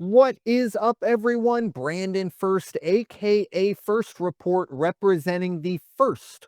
What is up, everyone? Brandon Ferst, aka First Report, representing the First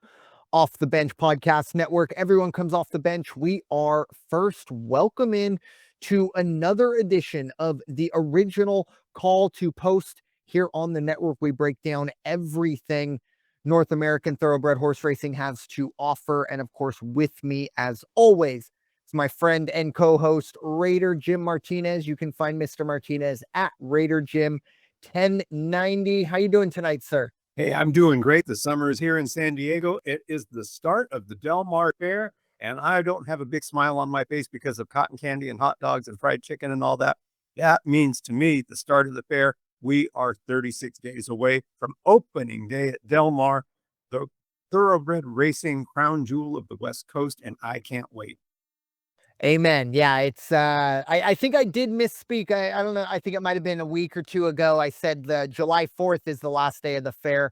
Off the Bench Podcast Network. Everyone comes off the bench. We are first. Welcome in to another edition of the original Call to Post here on the network. We break down everything North American thoroughbred horse racing has to offer. And of course, with me, as always, it's my friend and co-host, Raider Jim Martinez. You can find Mr. Martinez at Raider Jim 1090. How you doing tonight, sir? Hey, I'm doing great. The summer is here in San Diego. It is the start of the Del Mar Fair, and I don't have a big smile on my face because of cotton candy and hot dogs and fried chicken and all that. That means to me, the start of the fair, we are 36 days away from opening day at Del Mar, the thoroughbred racing crown jewel of the West Coast, and I can't wait. Amen. Yeah, it's I think I did misspeak. I don't know. I think it might have been a week or two ago. I said the July 4th is the last day of the fair.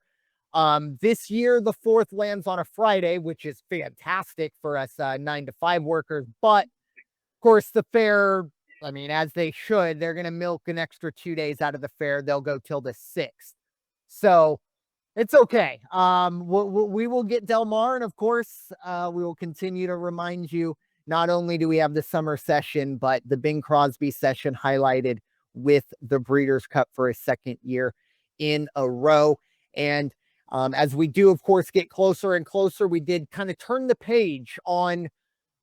This year the 4th lands on a Friday, which is fantastic for us 9 to 5 workers. But of course, the fair, I mean, as they should, they're gonna milk an extra 2 days out of the fair. They'll go till the 6th. So it's okay. We will get Del Mar, and of course, we will continue to remind you. Not only do we have the summer session, but the Bing Crosby session highlighted with the Breeders' Cup for a second year in a row. And as we do, of course, get closer and closer, we did kind of turn the page on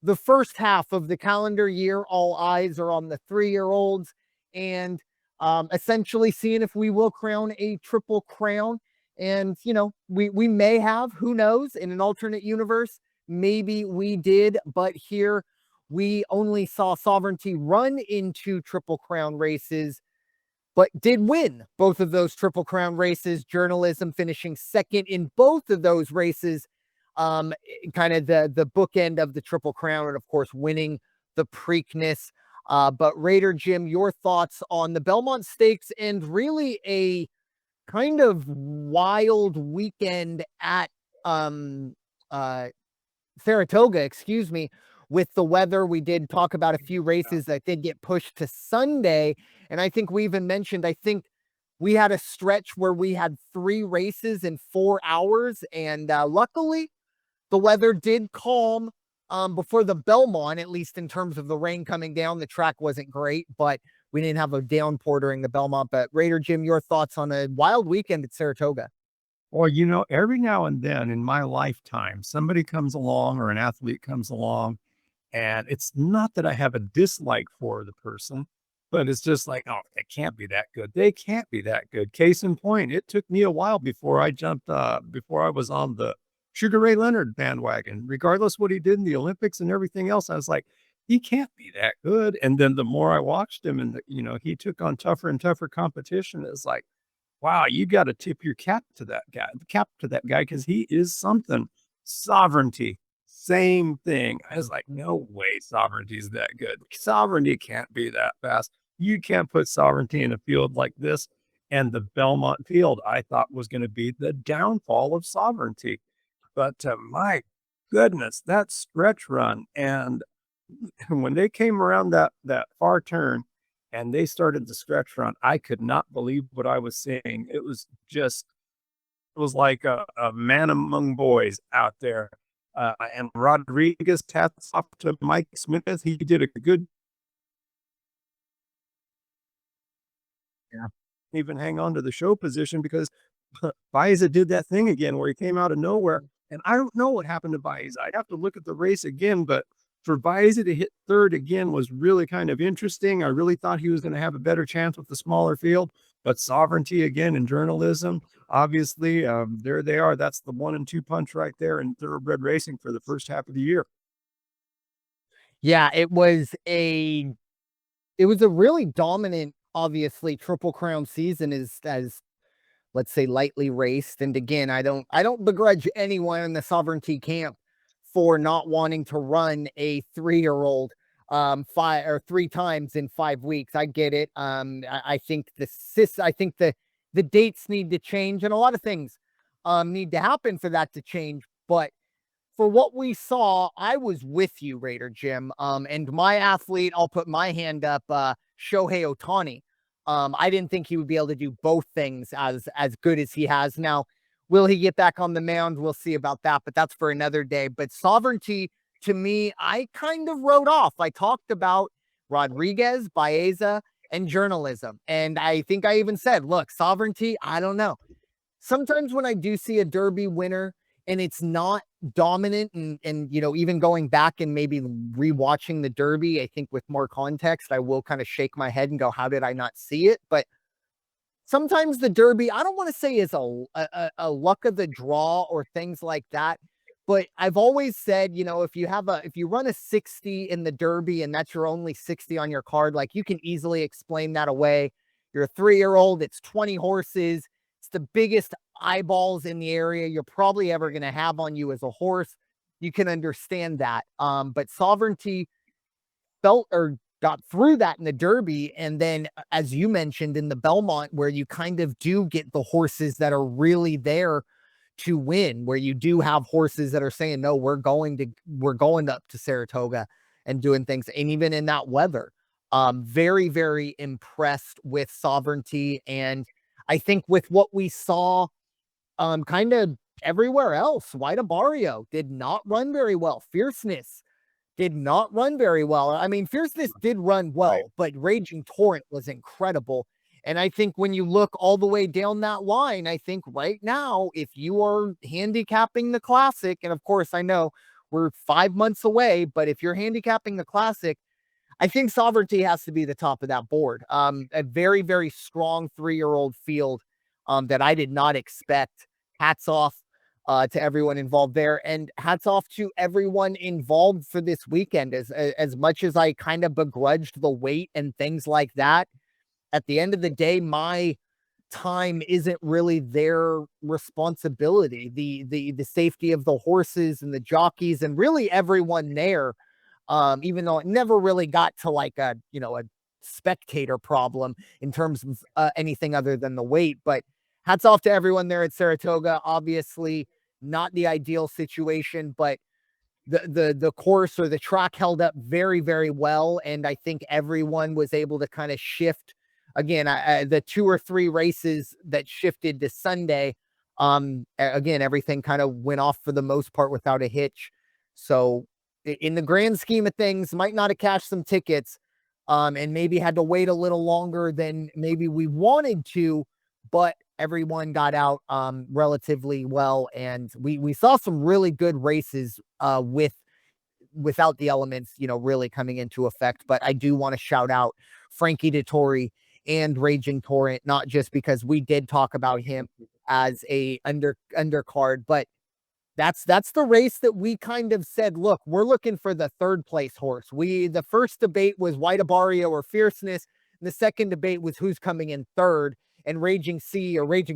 the first half of the calendar year. All eyes are on the 3-year-olds and essentially seeing if we will crown a triple crown. And, you know, we may have, who knows, in an alternate universe, maybe we did, but here we only saw Sovereignty run into Triple Crown races, but did win both of those Triple Crown races. Journalism finishing second in both of those races, kind of the bookend of the Triple Crown, and of course winning the Preakness. But Raider Jim, your thoughts on the Belmont Stakes and really a kind of wild weekend at Saratoga, excuse me, with the weather. We did talk about a few races that did get pushed to Sunday. And I think we even mentioned, I think we had a stretch where we had 3 races in 4 hours. And luckily, the weather did calm before the Belmont, at least in terms of the rain coming down. The track wasn't great, but we didn't have a downpour during the Belmont. But Raider Jim, your thoughts on a wild weekend at Saratoga? Well, every now and then in my lifetime, somebody comes along or an athlete comes along, and it's not that I have a dislike for the person, but it's just like, oh, they can't be that good. They can't be that good. Case in point, it took me a while before I jumped, before I was on the Sugar Ray Leonard bandwagon. Regardless what he did in the Olympics and everything else, I was like, he can't be that good. And then the more I watched him and, he took on tougher and tougher competition, it's like, wow, you got to tip your cap to that guy because he is something. Sovereignty, same thing. I was like, no way, Sovereignty is that good. Sovereignty can't be that fast. You can't put Sovereignty in a field like this. And the Belmont field, I thought was going to be the downfall of Sovereignty. But my goodness, that stretch run. And when they came around that far turn, and they started the stretch run, I could not believe what I was seeing. It was like a man among boys out there. And Rodriguez, hats off to Mike Smith. He did a good, yeah, even hang on to the show position because Baeza did that thing again where he came out of nowhere. And I don't know what happened to Baeza. I'd have to look at the race again, but for Baeza to hit third again was really kind of interesting. I really thought he was going to have a better chance with the smaller field, but Sovereignty again in journalism, obviously, there they are. That's the 1-2 punch right there in thoroughbred racing for the first half of the year. Yeah, it was a really dominant, obviously, Triple Crown season as let's say lightly raced. And again, I don't begrudge anyone in the Sovereignty camp for not wanting to run a 3-year-old 3 times in 5 weeks. I get it. I think the dates need to change, and a lot of things need to happen for that to change. But for what we saw, I was with you, Raider Jim. And my athlete, I'll put my hand up, Shohei Ohtani. I didn't think he would be able to do both things as good as he has. Now, will he get back on the mound? We'll see about that, but that's for another day. But Sovereignty, to me, I kind of wrote off. I talked about Rodriguez, Baeza, and journalism. And I think I even said, look, Sovereignty, I don't know. Sometimes when I do see a Derby winner and it's not dominant and even going back and maybe rewatching the Derby, I think with more context, I will kind of shake my head and go, how did I not see it? But sometimes the Derby, I don't want to say is a luck of the draw or things like that. But I've always said, if you run a 60 in the Derby and that's your only 60 on your card, like you can easily explain that away. You're a 3-year-old, it's 20 horses, it's the biggest eyeballs in the area you're probably ever going to have on you as a horse. You can understand that. But Sovereignty felt or got through that in the Derby. And then, as you mentioned, in the Belmont, where you kind of do get the horses that are really there to win, where you do have horses that are saying, no, we're going up to Saratoga and doing things. And even in that weather, very, very impressed with Sovereignty. And I think with what we saw, kind of everywhere else, White Barrio did not run very well. Fierceness did not run very well. I mean, Fierceness did run Right. well, but Raging Torrent was incredible. And I think when you look all the way down that line, I think right now, if you are handicapping the Classic, and of course, I know we're 5 months away, but if you're handicapping the Classic, I think Sovereignty has to be the top of that board. A very, very strong 3-year-old field that I did not expect. Hats off to everyone involved there, and hats off to everyone involved for this weekend. As much as I kind of begrudged the wait and things like that, at the end of the day, my time isn't really their responsibility. The safety of the horses and the jockeys and really everyone there, even though it never really got to like a spectator problem in terms of anything other than the weight. But hats off to everyone there at Saratoga. Obviously, not the ideal situation, but the course or the track held up very, very well, and I think everyone was able to kind of shift again. The 2 or 3 races that shifted to Sunday, again, everything kind of went off for the most part without a hitch. So in the grand scheme of things, might not have cashed some tickets, and maybe had to wait a little longer than maybe we wanted to, but everyone got out relatively well, and we saw some really good races without the elements really coming into effect. But I do want to shout out Frankie Dettori and Raging Torrent, not just because we did talk about him as a undercard, but that's the race that we kind of said, look, we're looking for the third place horse. The first debate was White Barrio or Fierceness. And the second debate was who's coming in third. And Raging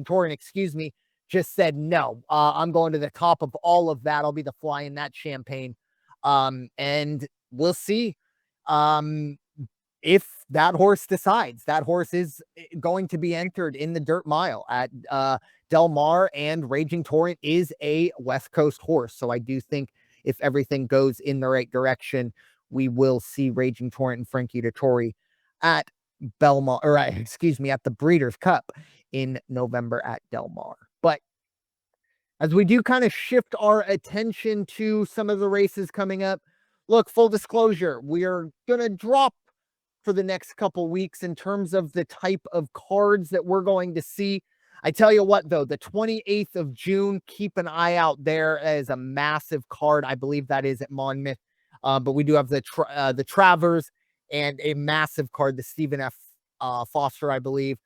Torrent, excuse me, just said no. I'm going to the top of all of that. I'll be the fly in that champagne. And we'll see. If that horse decides that horse is going to be entered in the dirt mile at Del Mar, and Raging Torrent is a West Coast horse. So I do think if everything goes in the right direction, we will see Raging Torrent and Frankie Dettori at Belmont, or excuse me, at the Breeders' Cup in November at Del Mar. But as we do kind of shift our attention to some of the races coming up, look, full disclosure, we are going to drop for the next couple weeks in terms of the type of cards that we're going to see. I tell you what, though, the 28th of June, keep an eye out there as a massive card. I believe that is at Monmouth. But we do have the Travers and a massive card, the Stephen F. Foster, I believe.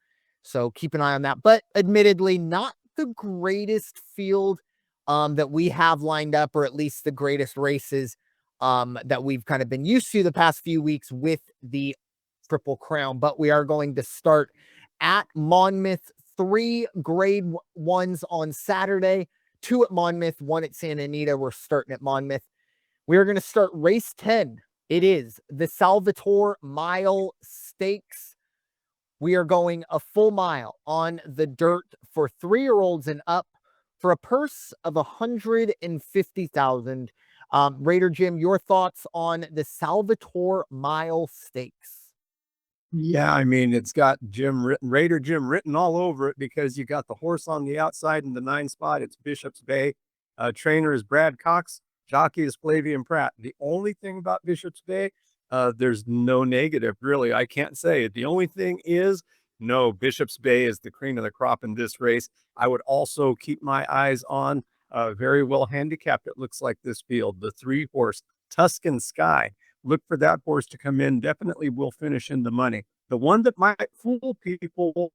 So keep an eye on that. But admittedly, not the greatest field that we have lined up, or at least the greatest races that we've kind of been used to the past few weeks with the Triple Crown. But we are going to start at Monmouth. 3 grade 1s on Saturday, 2 at Monmouth, 1 at Santa Anita. We're starting at Monmouth. We are going to start race 10. It is the Salvator Mile Stakes. We are going a full mile on the dirt for 3-year-olds and up for a purse of 150,000. Raider Jim, your thoughts on the Salvator Mile Stakes? Yeah, I mean, it's got Raider Jim written all over it because you got the horse on the outside in the 9 spot. It's Bishop's Bay. Trainer is Brad Cox. Jockey is Flavian Pratt. The only thing about Bishop's Bay, there's no negative, really. I can't say it. The only thing is, no, Bishop's Bay is the cream of the crop in this race. I would also keep my eyes on very well handicapped, it looks like this field, the 3-horse Tuscan Sky. Look for that horse to come in. Definitely will finish in the money. The one that might fool people,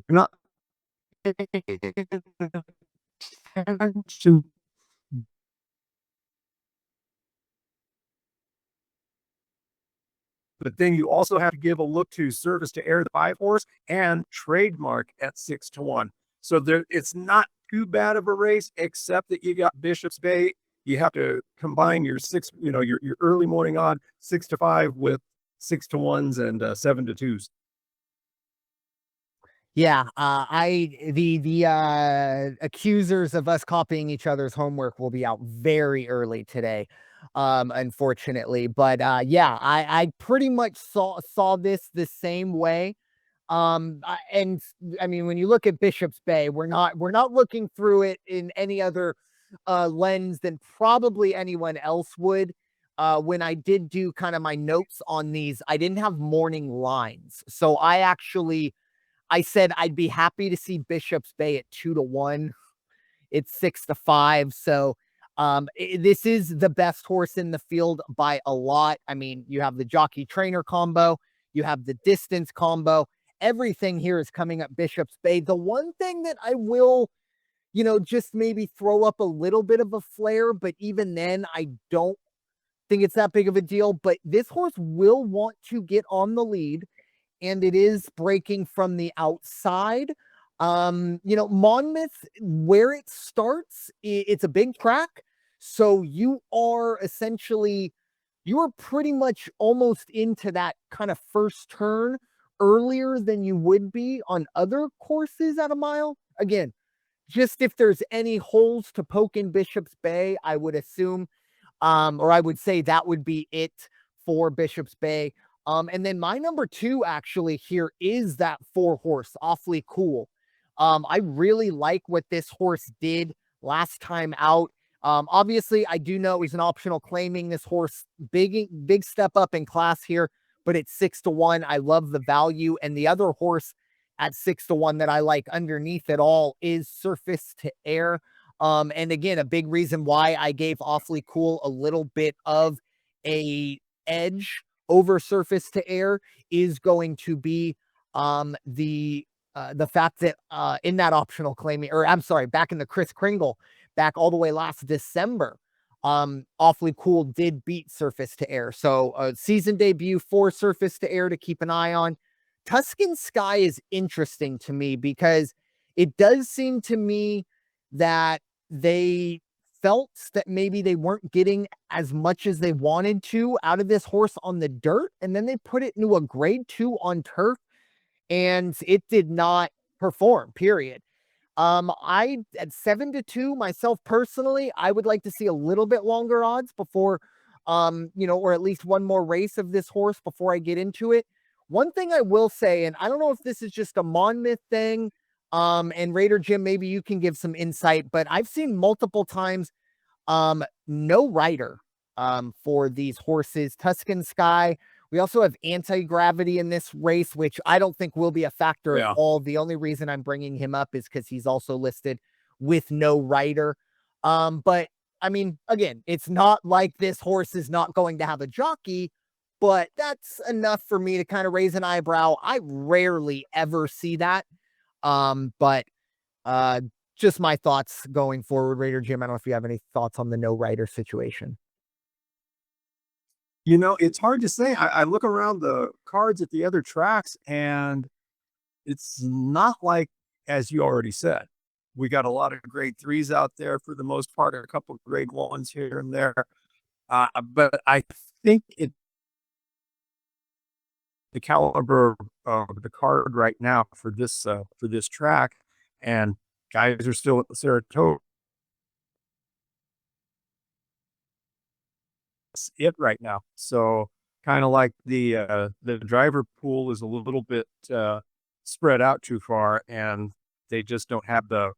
not but then you also have to give a look to Service to Air, the 5-horse, and Trademark at 6-1. So there, it's not too bad of a race, except that you got Bishop's Bay. You have to combine your your early morning odd 6-5 with 6-1s and 7-2s. Yeah, the accusers of us copying each other's homework will be out very early today, unfortunately. But yeah, I pretty much saw this the same way. And I mean, when you look at Bishop's Bay, we're not looking through it in any other lens than probably anyone else would. When I did do kind of my notes on these, I didn't have morning lines, so I said I'd be happy to see Bishop's Bay at 2-1. It's 6-5. So this is the best horse in the field by a lot. I mean, you have the jockey trainer combo, you have the distance combo. Everything here is coming up Bishop's Bay. The one thing that I will, just maybe throw up a little bit of a flare, but even then, I don't think it's that big of a deal. But this horse will want to get on the lead, and it is breaking from the outside. Monmouth, where it starts, it's a big track. So you are pretty much almost into that kind of first turn earlier than you would be on other courses at a mile. Again, just if there's any holes to poke in Bishop's Bay, I would assume or I would say that would be it for Bishop's Bay. And then my number two actually here is that 4-horse, Awfully Cool. I really like what this horse did last time out. Obviously, I do know he's an optional claiming this horse, big step up in class here, but it's 6-1. I love the value, and the other horse at 6-1 that I like underneath it all is Surface to Air. And again, a big reason why I gave Awfully Cool a little bit of a edge over Surface to Air is going to be the fact that in that optional claiming, or I'm sorry, back in the Chris Kringle, back all the way last December, Awfully Cool did beat Surface to Air. So a season debut for Surface to Air to keep an eye on. Tuscan Sky is interesting to me because it does seem to me that they felt that maybe they weren't getting as much as they wanted to out of this horse on the dirt, and then they put it into a grade 2 on turf, and it did not perform, period. I at 7-2 myself personally, I would like to see a little bit longer odds before, or at least one more race of this horse before I get into it. One thing I will say, and I don't know if this is just a Monmouth thing, and Raider Jim, maybe you can give some insight, but I've seen multiple times no rider for these horses. Tuscan Sky. We also have anti-gravity in this race, which I don't think will be a factor at Yeah. all. The only reason I'm bringing him up is because he's also listed with no rider. But I mean, again, it's not like this horse is not going to have a jockey, but that's enough for me to kind of raise an eyebrow. I rarely ever see that. But uh, just my thoughts going forward, Raider Jim. I don't know if you have any thoughts on the no rider situation. It's hard to say. I look around the cards at the other tracks, and it's not like, as you already said, we got a lot of grade 3s out there for the most part, a couple of grade 1s here and there. But I think the caliber of the card right now for this track, and guys are still at the Saratoga. it right now. So kind of like the driver pool is a little bit spread out too far, and they just don't have the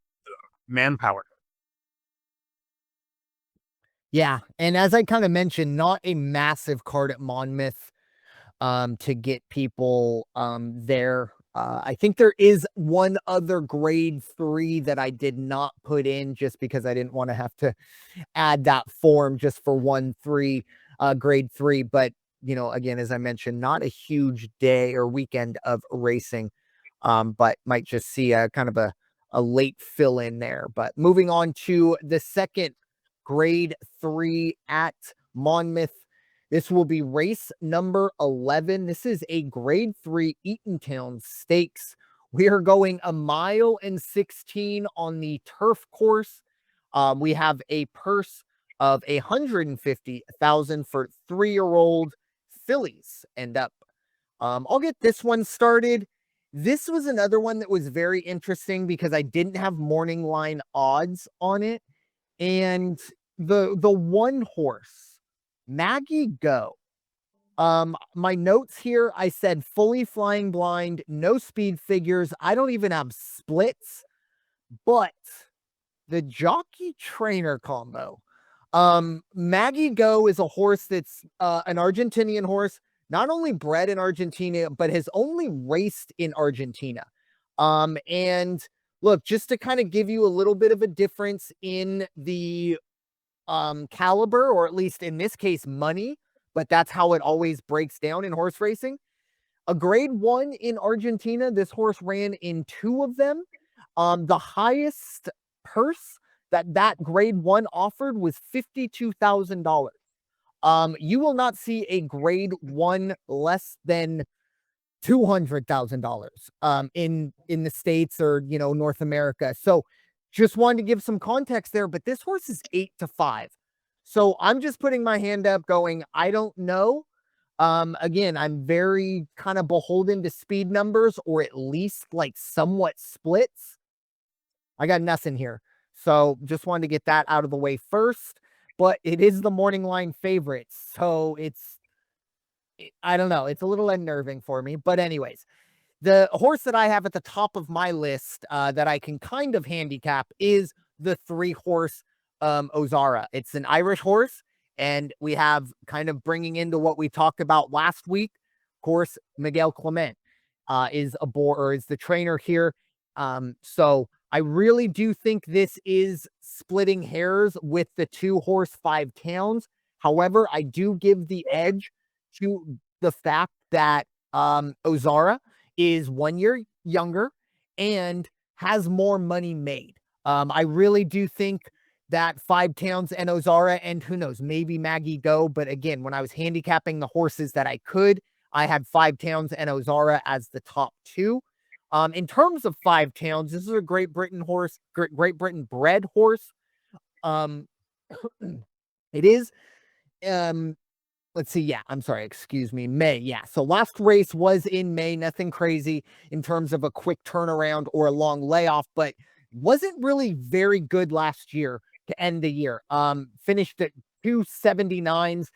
manpower. Yeah, and as I kinda mentioned, not a massive card at Monmouth, to get people, there. I think there is one other grade 3 that I did not put in just because I didn't wanna have to add that form just for 1-3, grade 3, but, again, as I mentioned, not a huge day or weekend of racing, but might just see a kind of a late fill in there. But moving on to the second grade 3 at Monmouth. This will be race number 11. This is a grade 3 Eatontown Stakes. We are going a mile and 16 on the turf course. We have a purse of 150,000 for 3-year-old fillies and up. I'll get this one started. This was another one that was very interesting because I didn't have morning line odds on it. And the one horse, Maggie Go. My notes here, I said fully flying blind, no speed figures. I don't even have splits, but the jockey trainer combo. Maggie Go is a horse that's an Argentinian horse, not only bred in Argentina, but has only raced in Argentina. And look, just to kind of give you a little bit of a difference in the caliber, or at least in this case, money, but that's how it always breaks down in horse racing. A grade 1 in Argentina, this horse ran in 2 of them. The highest purse that grade 1 offered was $52,000. You will not see a grade 1 less than $200,000 in the States or, North America. So just wanted to give some context there, but this horse is 8-5. So I'm just putting my hand up going, I don't know. Again, I'm very kind of beholden to speed numbers, or at least like somewhat splits. I got nothing here. So just wanted to get that out of the way first. But it is the morning line favorite. So I don't know. It's a little unnerving for me. But, anyways, the horse that I have at the top of my list that I can kind of handicap is the 3-horse Ozara. It's an Irish horse, and we have kind of bringing into what we talked about last week. Of course, Miguel Clement is aboard, or is the trainer here. So I really do think this is splitting hairs with the 2-horse 5 towns. However, I do give the edge to the fact that Ozara is 1 year younger and has more money made. I really do think that 5 towns and Ozara, and who knows, maybe Maggie Go. But again, when I was handicapping the horses that I could, I had 5 towns and Ozara as the top 2. In terms of 5 towns, this is a Great Britain horse, Great Britain bred horse. Um, it is let's see. Yeah, I'm sorry. Excuse me. May. Yeah. So last race was in May. Nothing crazy in terms of a quick turnaround or a long layoff, but wasn't really very good last year to end the year. Finished at 279s,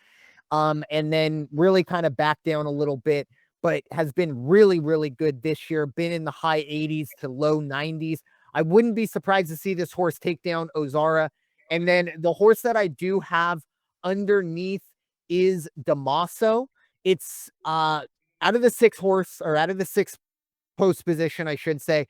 and then really kind of backed down a little bit, but has been really, really good this year. Been in the high 80s to low 90s. I wouldn't be surprised to see this horse take down Ozara. And then the horse that I do have underneath is Damaso. It's out of the 6-horse, or out of the 6 post position, I should say.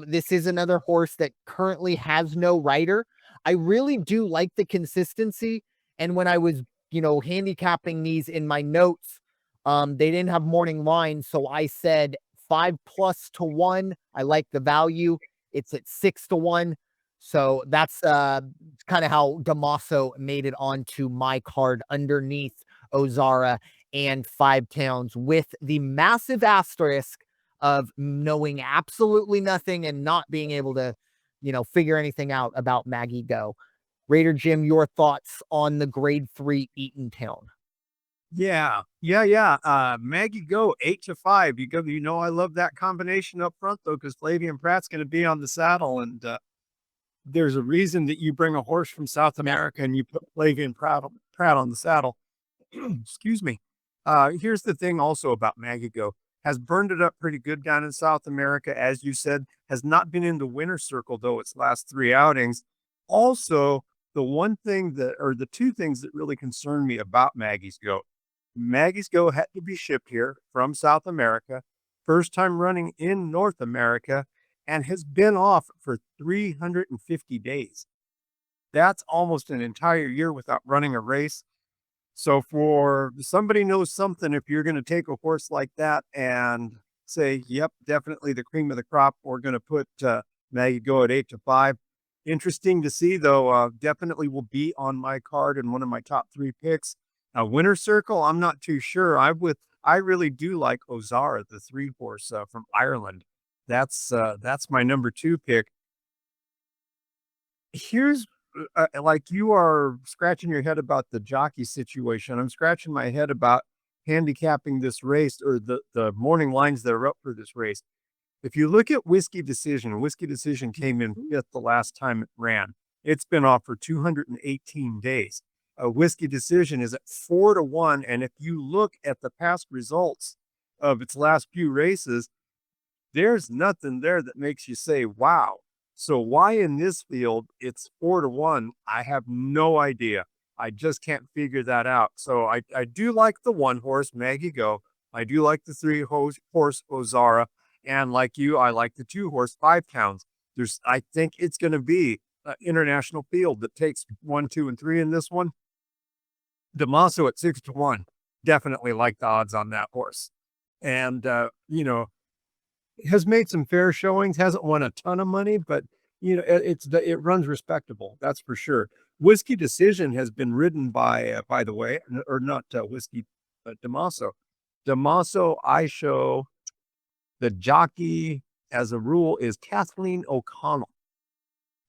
This is another horse that currently has no rider. I really do like the consistency. And when I was, handicapping these in my notes, they didn't have morning lines. So I said 5+1. I like the value. It's at 6-1. So that's kind of how Damaso made it onto my card underneath Ozara and 5 towns, with the massive asterisk of knowing absolutely nothing and not being able to, figure anything out about Maggie Go. Raider Jim, your thoughts on the grade 3 Eatontown? Yeah. Maggie Go 8-5. I love that combination up front though, because Flavian Pratt's going to be on the saddle, and there's a reason that you bring a horse from South America and you put Flavian Pratt on the saddle. Excuse me. Here's the thing also about Maggie Go. Has burned it up pretty good down in South America, as you said, has not been in the winner's circle, though, its last three outings. Also, the one thing that, or the two things that really concern me about Maggie's Go had to be shipped here from South America, first time running in North America, and has been off for 350 days. That's almost an entire year without running a race. So for somebody knows something, if you're going to take a horse like that and say, yep, definitely the cream of the crop, we're going to put Maggie Go at 8-5. Interesting to see, though. Definitely will be on my card and one of my top three picks. Winner Circle, I'm not too sure. I really do like Ozara, the three horse from Ireland. That's my number two pick. Here's like you are scratching your head about the jockey situation. I'm scratching my head about handicapping this race or the morning lines that are up for this race. If you look at Whiskey Decision came in fifth the last time it ran. It's been off for 218 days. A Whiskey Decision is at 4-1. And if you look at the past results of its last few races, there's nothing there that makes you say, wow. So why in this field it's 4-1? I have no idea. I just can't figure that out. So I do like the one horse, Maggie Go. I do like the three horse Ozara. And like you, I like the two horse 5 Towns. I think it's going to be an international field that takes 1, 2, and 3 in this one. Damaso at 6-1. Definitely like the odds on that horse. And, has made some fair showings, hasn't won a ton of money, but it runs respectable. That's for sure. Whiskey Decision has been ridden by the way, or not Whiskey, but Damaso. Damaso, I show the jockey as a rule is Kathleen O'Connell.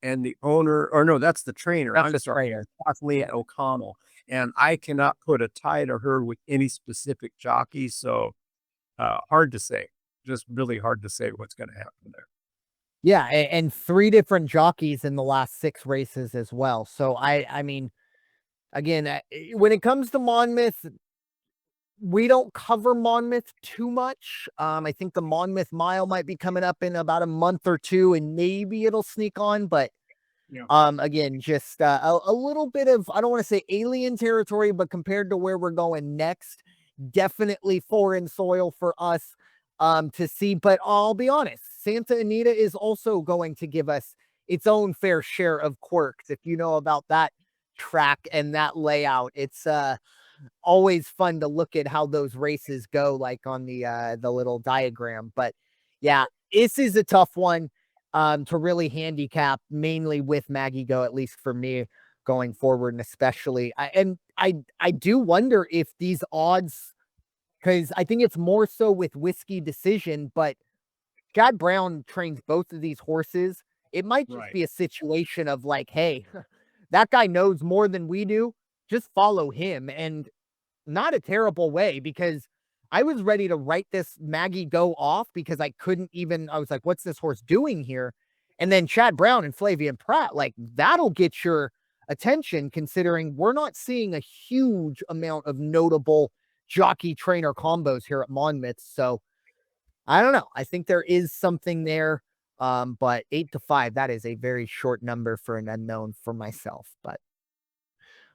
And the owner, or no, that's the trainer. That's the trainer. Kathleen O'Connell. And I cannot put a tie to her with any specific jockey. So hard to say. Just really hard to say what's going to happen there. Yeah, and 3 different jockeys in the last 6 races as well. So I mean, again, when it comes to Monmouth, we don't cover Monmouth too much. I think the Monmouth Mile might be coming up in about a month or 2, and maybe it'll sneak on, but Yeah. again, just a little bit of, I don't want to say alien territory, but compared to where we're going next, definitely foreign soil for us to see. But I'll be honest, Santa Anita is also going to give us its own fair share of quirks. If you know about that track and that layout, it's always fun to look at how those races go, like on the little diagram. But yeah, this is a tough one to really handicap, mainly with Maggie Go, at least for me going forward, and especially I do wonder if these odds, because I think it's more so with Whiskey Decision, but Chad Brown trains both of these horses. It might just be a situation of like, hey, that guy knows more than we do. Just follow him. And not a terrible way, because I was ready to write this Maggie Go off because I couldn't even, I was like, what's this horse doing here? And then Chad Brown and Flavian Pratt, like that'll get your attention, considering we're not seeing a huge amount of notable jockey trainer combos here at Monmouth. So I don't know. I think there is something there. But 8-5, that is a very short number for an unknown for myself. But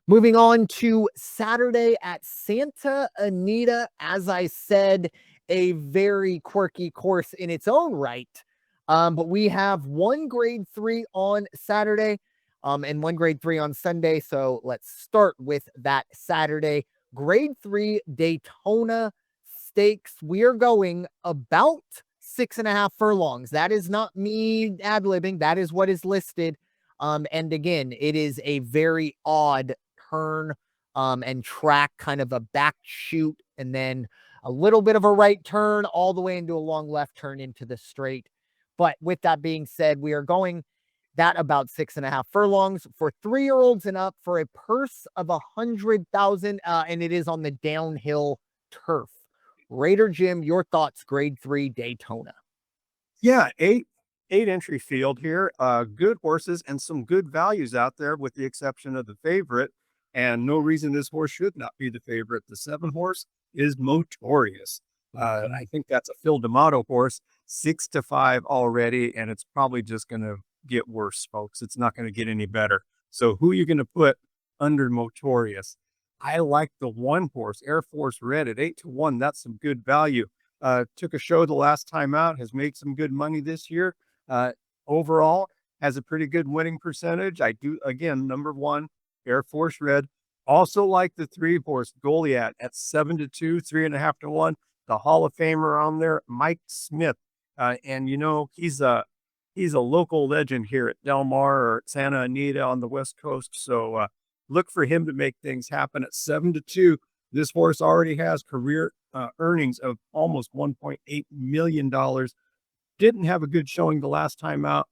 moving on to Saturday at Santa Anita, as I said, a very quirky course in its own right. But we have one grade 3 on Saturday, and one grade 3 on Sunday. So let's start with that Saturday. Grade 3 Daytona Stakes. We are going about 6.5 furlongs. That is not me ad-libbing. That is what is listed. And again, it is a very odd turn and track, kind of a back shoot, and then a little bit of a right turn all the way into a long left turn into the straight. But with that being said, we are going that about 6.5 furlongs for 3-year-olds and up for a purse of 100,000, and it is on the downhill turf. Raider Jim, your thoughts, grade 3 Daytona. Yeah, eight entry field here. Good horses and some good values out there, with the exception of the favorite. and no reason this horse should not be the favorite. The 7 horse is Motorious. I think that's a Phil D'Amato horse, 6-5 already, and it's probably just going to get worse, folks. It's not going to get any better. So who are you going to put under Motorious? I like the 1 horse, Air Force Red at 8-1. That's some good value. Took a show the last time out, has made some good money this year. Overall, has a pretty good winning percentage. I do, again, number 1, Air Force Red. Also like the 3 horse, Goliad at 7-2, 3.5-1. The Hall of Famer on there, Mike Smith. And you know, he's a local legend here at Del Mar or at Santa Anita on the West Coast. So look for him to make things happen at 7-2. This horse already has career earnings of almost $1.8 million. Didn't have a good showing the last time out.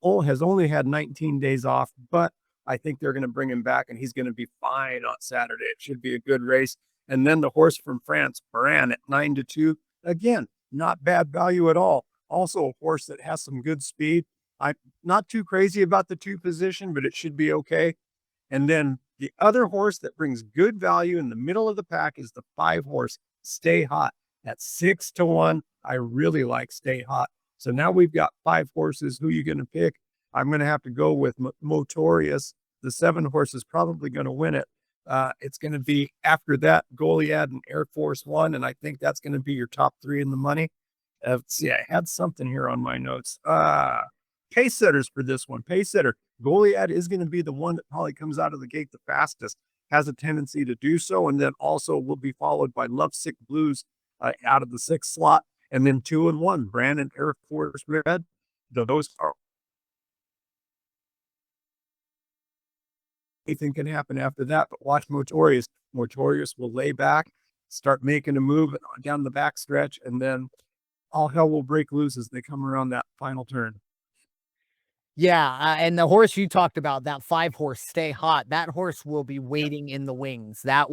Has only had 19 days off, but I think they're going to bring him back and he's going to be fine on Saturday. It should be a good race. And then the horse from France, Bran at 9-2. Again, not bad value at all. Also a horse that has some good speed. I'm not too crazy about the 2 position, but it should be okay. And then the other horse that brings good value in the middle of the pack is the 5 horse, Stay Hot at 6-1. I really like Stay Hot. So now we've got 5 horses. Who are you going to pick? I'm going to have to go with Motorious. The 7 horse is probably going to win it. It's going to be after that, Goliad and Air Force One. And I think that's going to be your top 3 in the money. Let's see, I had something here on my notes. Pace setters for this one. Pace setter. Goliad is going to be the one that probably comes out of the gate the fastest, has a tendency to do so. And then also will be followed by Lovesick Blues out of the 6th slot. And then 2 and 1, Brandon Air Force Red. Those are anything can happen after that. But watch Motorious. Motorious will lay back, start making a move down the back stretch, and then all hell will break loose as they come around that final turn. Yeah, and the horse you talked about, that 5 horse, Stay Hot, that horse will be waiting in the wings. That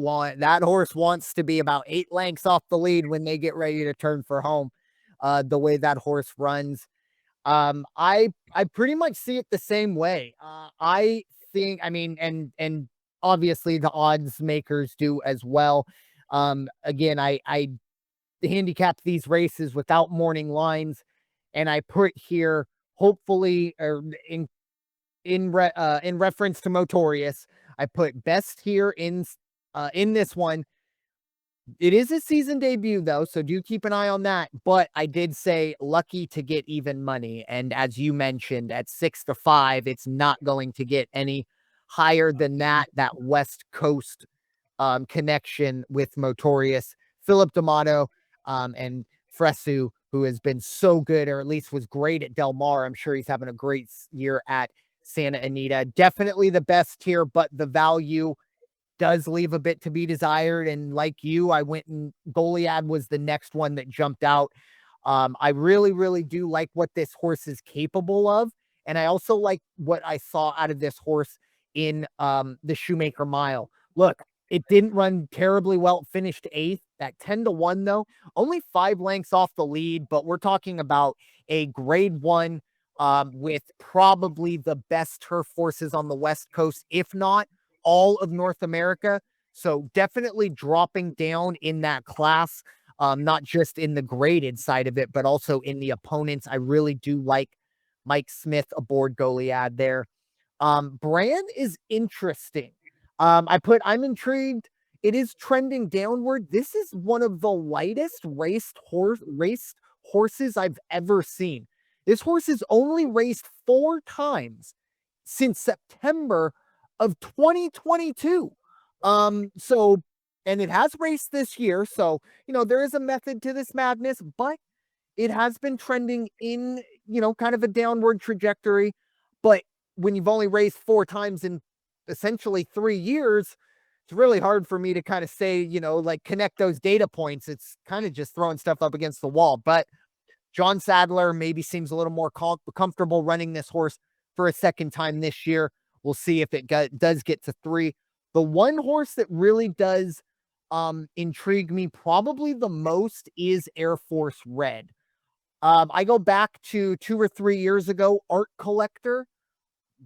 horse wants to be about 8 lengths off the lead when they get ready to turn for home. The way that horse runs, I pretty much see it the same way. I think, I mean, and obviously the odds makers do as well. Again, I handicap these races without morning lines, and I put here hopefully, or in reference to Motorious, I put best here in this one. It is a season debut though, so do keep an eye on that. But I did say lucky to get even money, and as you mentioned, at 6-5, it's not going to get any higher than that. That West Coast connection with Motorious, Philip D'Amato, and Fresu, who has been so good, or at least was great at Del Mar. I'm sure he's having a great year at Santa Anita. Definitely the best here, but the value does leave a bit to be desired. And like you, I went and Goliad was the next one that jumped out. I really, really do like what this horse is capable of. And I also like what I saw out of this horse in the Shoemaker Mile. Look, it didn't run terribly well. It finished 8th at 10-1, though. Only 5 lengths off the lead, but we're talking about a grade 1 with probably the best turf horses on the West Coast, if not all of North America. So definitely dropping down in that class, not just in the graded side of it, but also in the opponents. I really do like Mike Smith aboard Goliad there. Brand is interesting. I'm intrigued. It is trending downward. This is one of the lightest raced horses I've ever seen. This horse has only raced 4 times since September of 2022. So, and it has raced this year. So, there is a method to this madness, but it has been trending in, kind of a downward trajectory. But when you've only raced 4 times in essentially 3 years, it's really hard for me to kind of say, like connect those data points. It's kind of just throwing stuff up against the wall. But John Sadler maybe seems a little more comfortable running this horse for a second time this year. We'll see if it does get to 3. The one horse that really does intrigue me probably the most is Air Force Red. I go back to 2 or 3 years ago, Art Collector.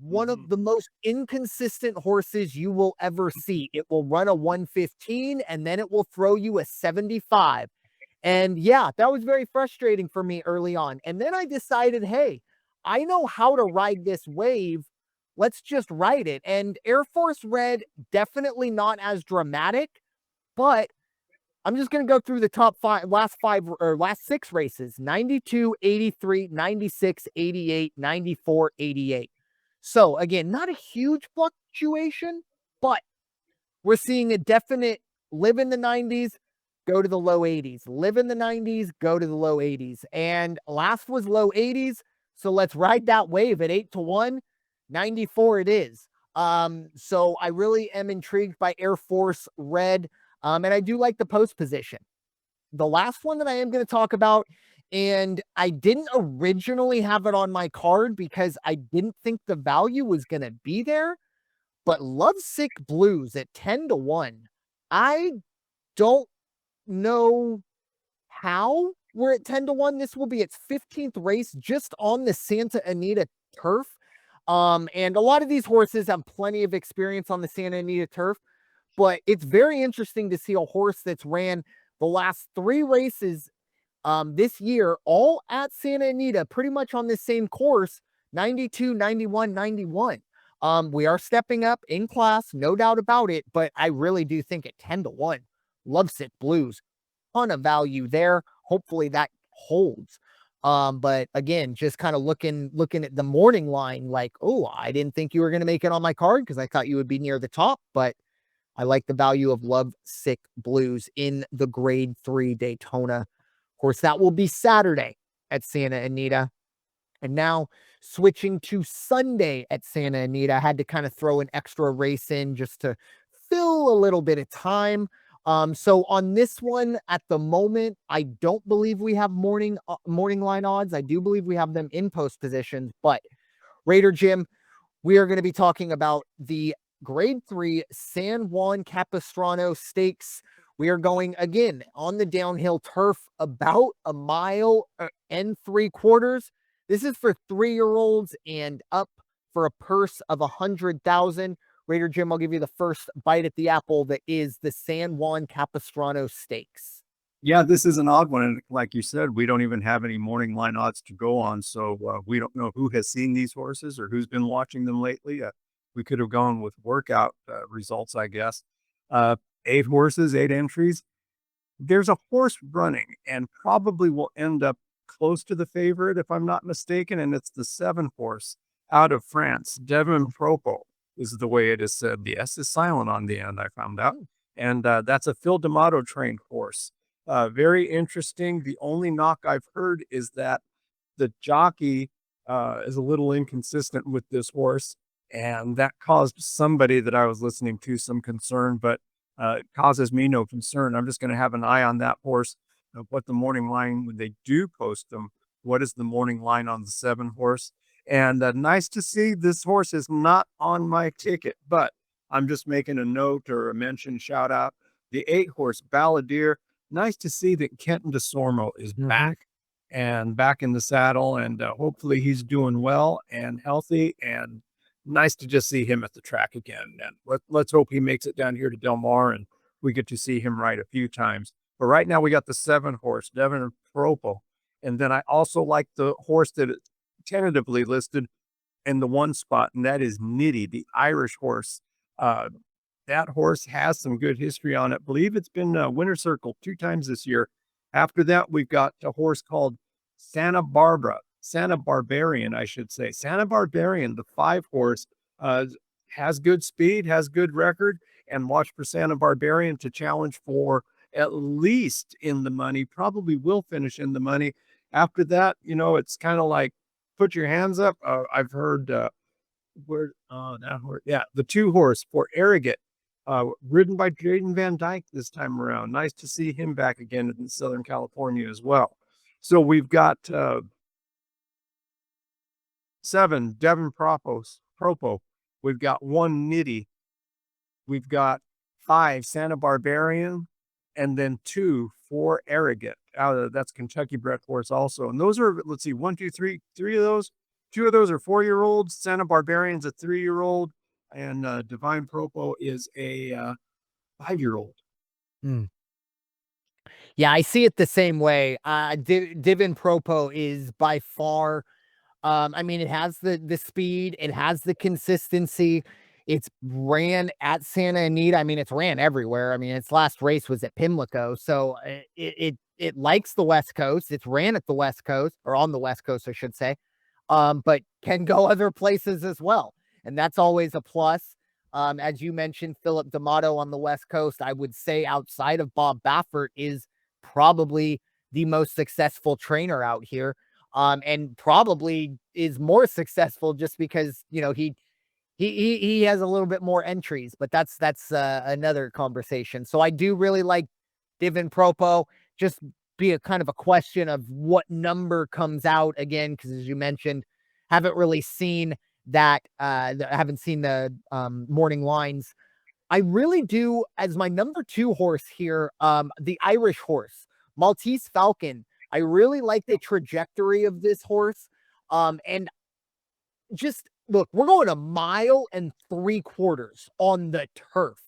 one Mhm. of the most inconsistent horses you will ever see. It will run a 115 and then it will throw you a 75. And yeah, that was very frustrating for me early on. And then I decided, hey, I know how to ride this wave. Let's just ride it. And Air Force Red, definitely not as dramatic, but I'm just going to go through the top five or last six races: 92, 83, 96, 88, 94, 88. So again, not a huge fluctuation, but we're seeing a definite live in the 90s, go to the low 80s, live in the 90s, go to the low 80s. And last was low 80s. So let's ride that wave at 8-1. 94 it is. So I really am intrigued by Air Force Red. And I do like the post position. The last one that I am going to talk about, and I didn't originally have it on my card because I didn't think the value was going to be there, but Lovesick Blues at 10-1. I don't know how we're at 10-1. This will be its 15th race just on the Santa Anita turf. And a lot of these horses have plenty of experience on the Santa Anita turf, but it's very interesting to see a horse that's ran the last three races this year, all at Santa Anita, pretty much on the same course: 92, 91, 91. We are stepping up in class, no doubt about it, but I really do think at 10-1, Lovesick Blues, ton of value there. Hopefully that holds. But again, just kind of looking at the morning line, like, oh, I didn't think you were going to make it on my card because I thought you would be near the top, but I like the value of Lovesick Blues in the grade 3 Daytona. Of course, that will be Saturday at Santa Anita. And now switching to Sunday at Santa Anita, I had to kind of throw an extra race in just to fill a little bit of time. So on this one, at the moment, I don't believe we have morning line odds. I do believe we have them in post positions, but Raider Jim, we are going to be talking about the grade 3 San Juan Capistrano Stakes. We are going again on the downhill turf, about a mile and 3/4. This is for 3-year-olds and up, for a purse of 100,000. Raider Jim, I'll give you the first bite at the apple. That is the San Juan Capistrano Stakes. Yeah, this is an odd one, and like you said, we don't even have any morning line odds to go on, so, we don't know who has seen these horses or who's been watching them lately. We could have gone with workout, results, I guess. 8 horses, 8 entries. There's a horse running and probably will end up close to the favorite, if I'm not mistaken, and it's the 7 horse out of France. Devin Propo is the way it is said. The S is silent on the end, I found out, and, that's a Phil D'Amato trained horse. Very interesting. The only knock I've heard is that the jockey is a little inconsistent with this horse, and that caused somebody that I was listening to some concern, but it causes me no concern. I'm just going to have an eye on that horse. What the morning line, when they do post them, what is the morning line on the 7 horse? And nice to see this horse is not on my ticket, but I'm just making a note or a mention, shout out. The 8 horse Balladeer. Nice to see that Kenton DeSormo is Mhm. back and back in the saddle, and hopefully he's doing well and healthy, and nice to just see him at the track again. And let's hope he makes it down here to Del Mar and we get to see him ride a few times. But right now we got the 7 horse, Devin Propo. And then I also like the horse that is tentatively listed in the 1 spot, and that is Nitty, the Irish horse. Uh, that horse has some good history on it. Believe it's been winner circle 2 times this year. After that, we've got a horse called Santa Barbarian, I should say. Santa Barbarian, the 5 horse, uh, has good speed, has good record, and watch for Santa Barbarian to challenge for at least in the money, probably will finish in the money. After that, it's kind of like put your hands up. I've heard where that horse, yeah, the 2 horse for Arrogant, ridden by Jaden Van Dyke this time around. Nice to see him back again in Southern California as well. So we've got 7 Devin Propo. We've got 1 Nitty. We've got 5 Santa Barbarian, and then 2 for Arrogant. That's Kentucky bred horse also. And those are, let's see, 1, 2, 3 of those Two of those are 4-year-olds. Santa Barbarian's a 3-year-old, and Divine Propo is a 5-year-old. Mm. Yeah, I see it the same way. Divin Propo is by far, I mean, it has the speed, it has the consistency. It's ran at Santa Anita. I mean, it's ran everywhere. I mean, its last race was at Pimlico, so it likes the West Coast. It's ran at the West Coast, or on the West Coast, I should say. But can go other places as well, and that's always a plus. As you mentioned, Philip D'Amato on the West Coast, I would say outside of Bob Baffert is probably the most successful trainer out here, and probably is more successful just because, you know, he has a little bit more entries, but that's another conversation. So I do really like Divin Propo. Just be a kind of a question of what number comes out again, because as you mentioned, haven't really seen that. Haven't seen the morning lines. I really do, as my number 2 horse here, the Irish horse, Maltese Falcon. I really like the trajectory of this horse. And just look, we're going a mile and 3/4 on the turf,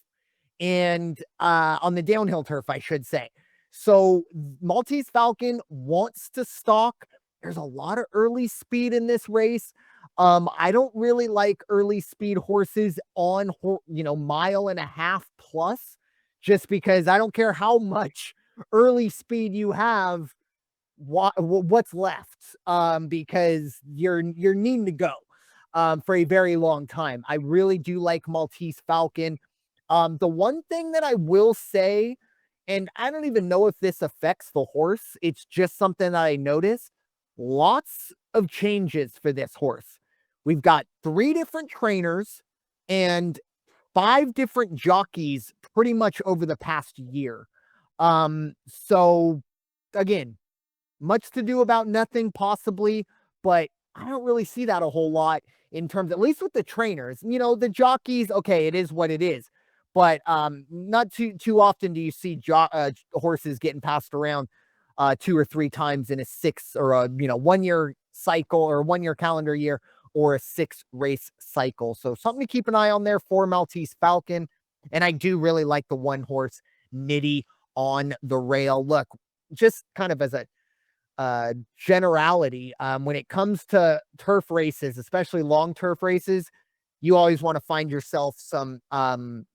and on the downhill turf, I should say. So Maltese Falcon wants to stalk. There's a lot of early speed in this race. I don't really like early speed horses on, you know, mile and a half plus, just because I don't care how much early speed you have, what's left, because you're needing to go for a very long time. I really do like Maltese Falcon. The one thing that I will say, and I don't even know if this affects the horse, it's just something that I noticed. Lots of changes for this horse. We've got 3 different trainers and 5 different jockeys pretty much over the past year. So again, much to do about nothing, possibly, but I don't really see that a whole lot in terms, at least with the trainers. You know, the jockeys, okay, it is what it is. But not too often do you see horses getting passed around 2 or 3 times in a 6 or a, you know, 1-year cycle or 1-year calendar year or a 6 race cycle. So something to keep an eye on there for Maltese Falcon. And I do really like the 1 horse Nitty on the rail. Look, just kind of as a generality, when it comes to turf races, especially long turf races, you always want to find yourself some,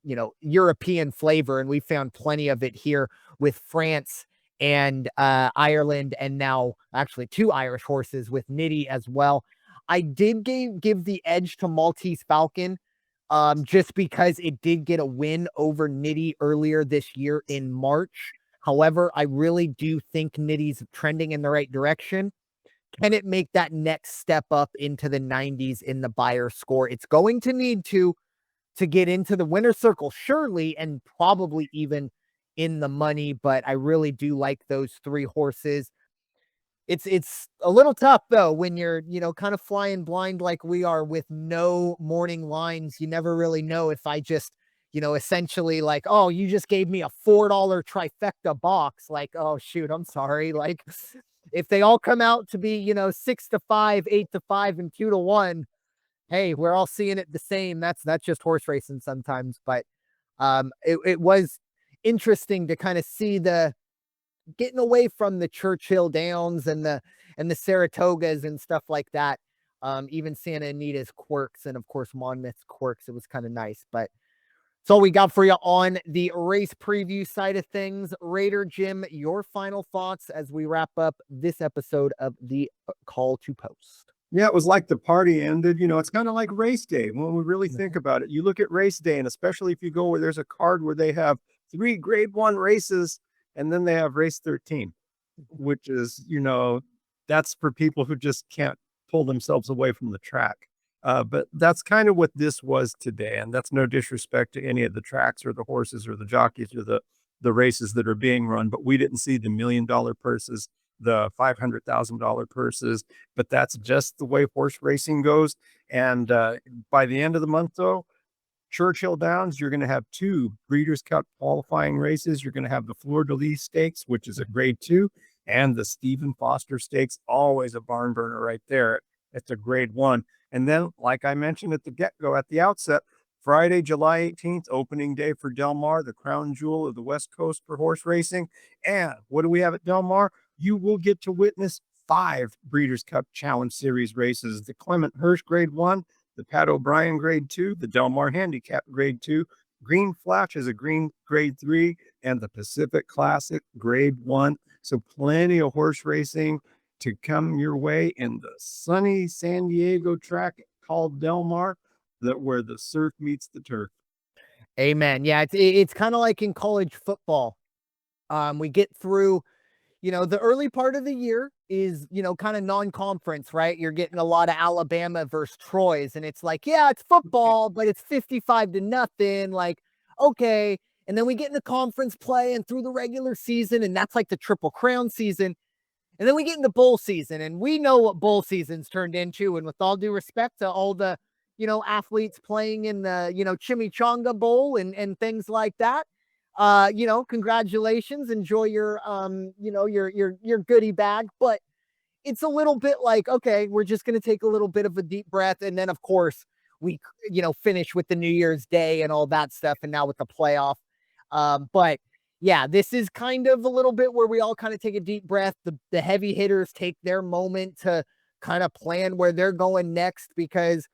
you know, European flavor, and we found plenty of it here with France and Ireland, and now actually 2 Irish horses with Nitty as well. I did give the edge to Maltese Falcon, just because it did get a win over Nitty earlier this year in March. However, I really do think Nitty's trending in the right direction. Can it make that next step up into the 90s in the buyer score? It's going to need to get into the winner's circle, surely, and probably even in the money. But I really do like those 3 horses. It's a little tough though when you're, you know, kind of flying blind like we are with no morning lines. You never really know if I just, you know, essentially like, oh, you just gave me a $4 trifecta box. Like, oh shoot, I'm sorry. Like, if they all come out to be, you know, 6-5, 8-5, and 2-1, hey, we're all seeing it the same. That's just horse racing sometimes. But it was interesting to kind of see the getting away from the Churchill Downs and the Saratogas and stuff like that. Even Santa Anita's quirks and of course Monmouth's quirks. It was kind of nice, but it's all we got for you on the race preview side of things. Raider Jim, your final thoughts as we wrap up this episode of the Call to Post. Yeah, it was like the party ended. You know, it's kind of like race day when we really think about it. You look at race day, and especially if you go where there's a card where they have 3 grade 1 races, and then they have race 13, which is, you know, that's for people who just can't pull themselves away from the track. But that's kind of what this was today. And that's no disrespect to any of the tracks or the horses or the jockeys or the races that are being run. But we didn't see the $1 million purses, the $500,000 purses, but that's just the way horse racing goes. And by the end of the month, though, Churchill Downs, you're going to have 2 Breeders' Cup qualifying races. You're going to have the Fleur de Lis Stakes, which is a grade 2, and the Stephen Foster Stakes, always a barn burner right there It's a grade one. And then, like I mentioned at the get-go, at the outset, Friday, July 18th, opening day for Del Mar, the crown jewel of the West Coast for horse racing. And what do we have at Del Mar? You will get to witness 5 Breeders' Cup Challenge Series races: the Clement Hirsch Grade 1, the Pat O'Brien Grade 2, the Del Mar Handicap Grade 2, Green Flash is a Green Grade 3, and the Pacific Classic Grade 1. So plenty of horse racing to come your way in the sunny San Diego track called Del Mar, that where the surf meets the turf. Amen. Yeah, it's kind of like in college football. We get through, the early part of the year is, kind of non-conference, right? You're getting a lot of Alabama versus Troy's, and it's like, yeah, it's football, but it's 55-0. Like, okay. And then we get into conference play and through the regular season, and that's like the Triple Crown season. And then we get into bowl season, and we know what bowl season's turned into. And with all due respect to all the, athletes playing in the, Chimichanga Bowl and things like that, congratulations, enjoy your, your goodie bag. But it's a little bit like, okay, we're just going to take a little bit of a deep breath. And then, of course, we, finish with the New Year's Day and all that stuff. And now with the playoff. But yeah, this is kind of a little bit where we all kind of take a deep breath. The heavy hitters take their moment to kind of plan where they're going next, because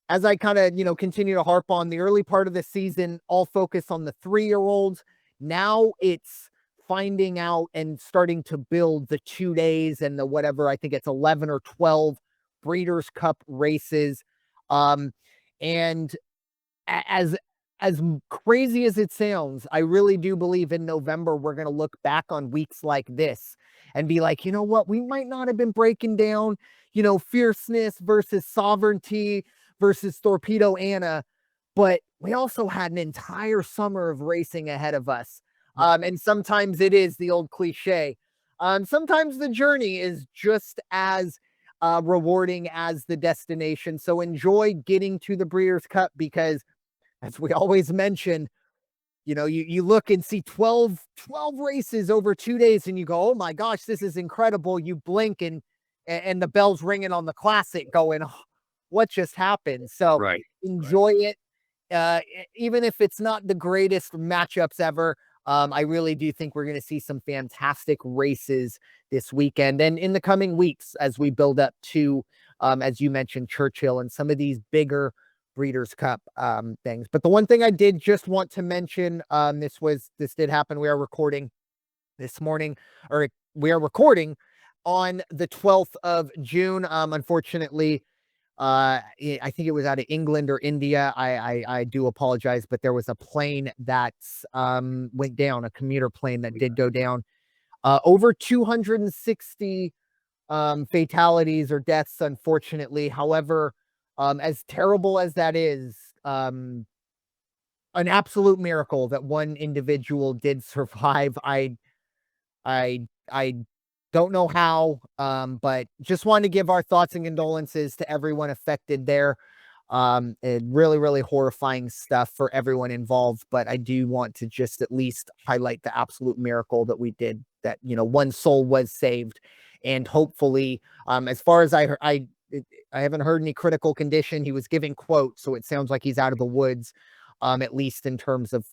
as I kind of, continue to harp on, the early part of the season, all focus on the 3-year-olds. Now it's finding out and starting to build the 2 days and the whatever, I think it's 11 or 12 Breeders' Cup races. And as crazy as it sounds, I really do believe in November we're going to look back on weeks like this and be like, you know what, we might not have been breaking down, fierceness versus sovereignty versus Torpedo Anna, but we also had an entire summer of racing ahead of us. And sometimes it is the old cliche. Sometimes the journey is just as rewarding as the destination. So enjoy getting to the Breeders' Cup, because as we always mention, you look and see 12 races over 2 days and you go, oh my gosh, this is incredible. You blink and the bell's ringing on the classic going, oh, what just happened? So Right. enjoy it. Even if it's not the greatest matchups ever, I really do think we're going to see some fantastic races this weekend and in the coming weeks as we build up to, as you mentioned, Churchill and some of these bigger Breeders' Cup things. But the one thing I did just want to mention, this did happen. We are recording this morning, or we are recording on the 12th of June. Unfortunately, I think it was out of England or India. I do apologize, but there was a plane that went down, a commuter plane that did go down. Over 260 fatalities or deaths, unfortunately. However, as terrible as that is, an absolute miracle that one individual did survive. I don't know how, but just wanted to give our thoughts and condolences to everyone affected there. Really, really horrifying stuff for everyone involved. But I do want to just at least highlight the absolute miracle that we did, that, one soul was saved. And hopefully, as far as I haven't heard any critical condition. He was giving quotes, so it sounds like he's out of the woods, at least in terms of,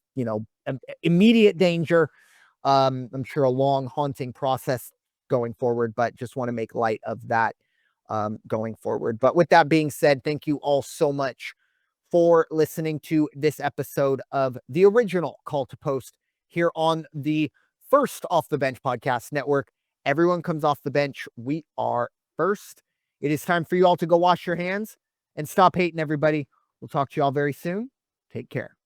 immediate danger. I'm sure a long, haunting process going forward, but just want to make light of that going forward. But with that being said, thank you all so much for listening to this episode of the original Call to Post here on the First Off the Bench Podcast Network. Everyone comes off the bench. We are first. It is time for you all to go wash your hands and stop hating everybody. We'll talk to you all very soon. Take care.